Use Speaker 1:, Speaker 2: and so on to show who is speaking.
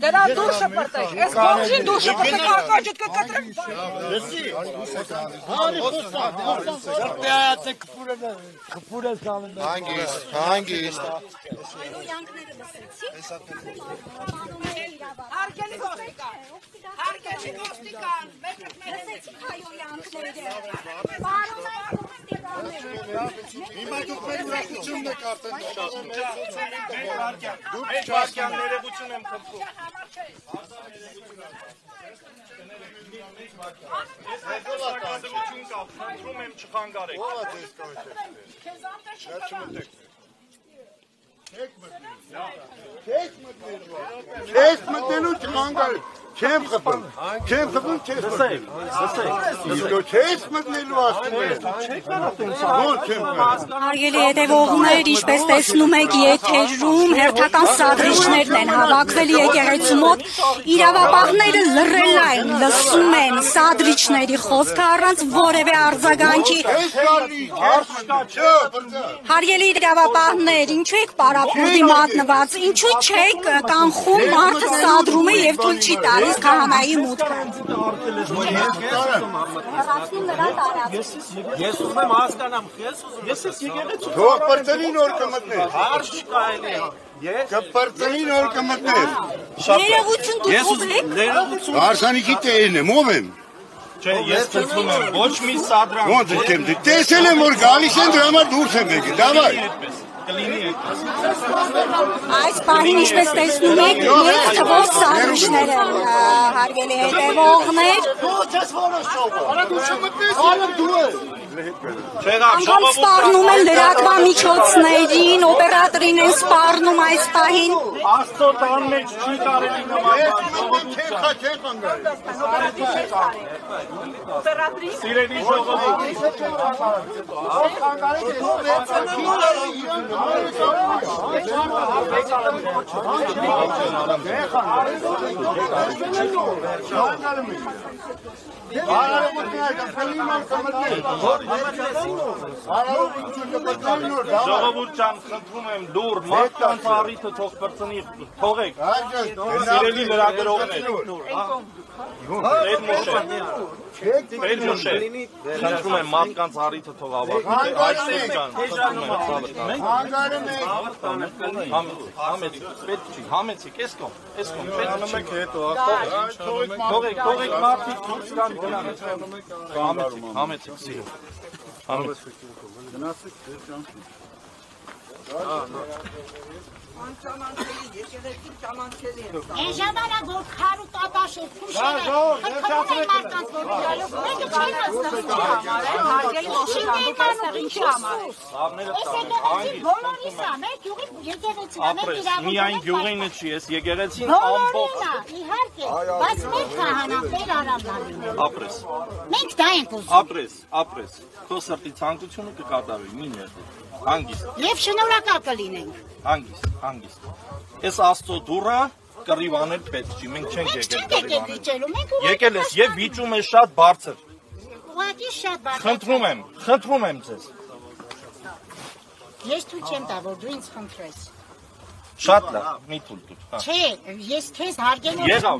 Speaker 1: Դրա դուրսը պրտեք, ես բողջին դուրսը պրտեք, արկաջիտ կկտրեմ։
Speaker 2: Հանգիստ։
Speaker 1: Հարգելի ոստիկան, հարգելի ոստիկան,
Speaker 3: լսեցիք հայոյանքները։
Speaker 2: Հիմա դուք մեր ուրախությունն եք արդեն
Speaker 4: Դուք վարկյան ներողություն եմ խնդրում։ Ես հետո խնդրում եմ չխանգարեք։
Speaker 2: Ո՞վ է ձեզ կամեցեք։ Չեք մտնելու չխանգարեք։ Չեմ խփում, չեմ խփում, չես մտնելու։ Չես մտնելու ասում եմ։
Speaker 3: Հարգելի հետևողներ, ինչպես տեսնում եք, եթերում հերթական սադրիչներն են հավաքվել եկեղեցու մոտ, իրավապահները լռել են, լսում են սադրիչների խոսքը առանց որևէ արձագանքի։ Հարգելի իրավապահներ, ինչու եք պարապմունքի մատնված, ինչու չեք կանխում մարդը սադրում է եւ թույլ չի տալիս քահանայի մուտքը։
Speaker 4: Ես ուզում եմ հասկանամ, ես եկեղեցու
Speaker 2: Թող պրծնի նոր կմտներ։
Speaker 4: հարց չկայելի է։
Speaker 2: Կպրծնի նոր կմտներ։
Speaker 3: Ներողություն դուք ով եք։
Speaker 2: Հարսանիքի տերն եմ, ով եմ։
Speaker 4: Չէ, ես խնդրում եմ, ոչ մի սադրամ։
Speaker 2: Ոնց եմ դի տեսել եմ որ գալիս են դրա համար դուրս եմ եկել։ Դավայ։
Speaker 4: Կլինի այդպես։
Speaker 3: Այս պահին ինչպես տեսնում եք, մեծ թվով սադրիչներ են, հարգելի հետևողներ։ Անգամ սպառնում են լրատվամիջոցներին, օպերատորին են սպառնում այս պահին։
Speaker 4: Աստծո տան մեջ չի կարելի նման Սիրելի ժողովուրդ Ժողովուրդ ջան, խնդրում եմ դուր, մարդկանց առիթը թող պրծնի, թողեք, սիրելի լրագրողներ, Պետմոշե, խնդրում եմ մարդկանց առիթը թող ավարտեք, այստեղ ջան, խնդրում եմ համեցիք, պետք չի, համեցիք, ես կոմ, պետք չի, թողեք մարդիկ դուրս կան գնան, համեցիք, սիրում, համեցիք,
Speaker 2: գնացեք ձեր ճանքի։
Speaker 5: Այն ժամանակ որ քարու տապաշ էր փուշերը, խնդրում են մարդկանց որ գալով, մեկը չէին աստղի համար, հարգելի ոստիկան, դուք աստղ ինչի համար եք։ Այս եկեղեցին բոլորիս է, մեր գյուղի եկեղեցին է, մեր իրավունքն
Speaker 4: միայն գյուղինը չի, ես եկեղեցին
Speaker 5: բոլորին է, իհարկե, բայց մեր քահանան, մեր արամնանին է։
Speaker 4: ապրես,
Speaker 5: Մենք դա ենք ուզում։
Speaker 4: ապրես, քո սրտի ցանկությունը կկատարվի, մի ներդի, հանգիստ,
Speaker 5: Եվ շնորհակալ կլինենք։
Speaker 4: հանգիստ, ես աստծո դուռը կռիվանել պետք չի, մենք չենք
Speaker 5: Մենք
Speaker 4: եկել
Speaker 5: չենք եկել
Speaker 4: կռիվանել,
Speaker 5: վիճելու, մենք
Speaker 4: եկել ես և վիճում ես շատ բարձր,
Speaker 5: ուղղակի շատ բարձր։
Speaker 4: խնդրում եմ ձեզ,
Speaker 5: Ես թույլ չեմ տա, որ դու ինձ խնդրես։
Speaker 4: շատ լավ, մի թույլ տուր,
Speaker 5: Չէ, ես քեզ հարգել եմ։
Speaker 4: եղավ,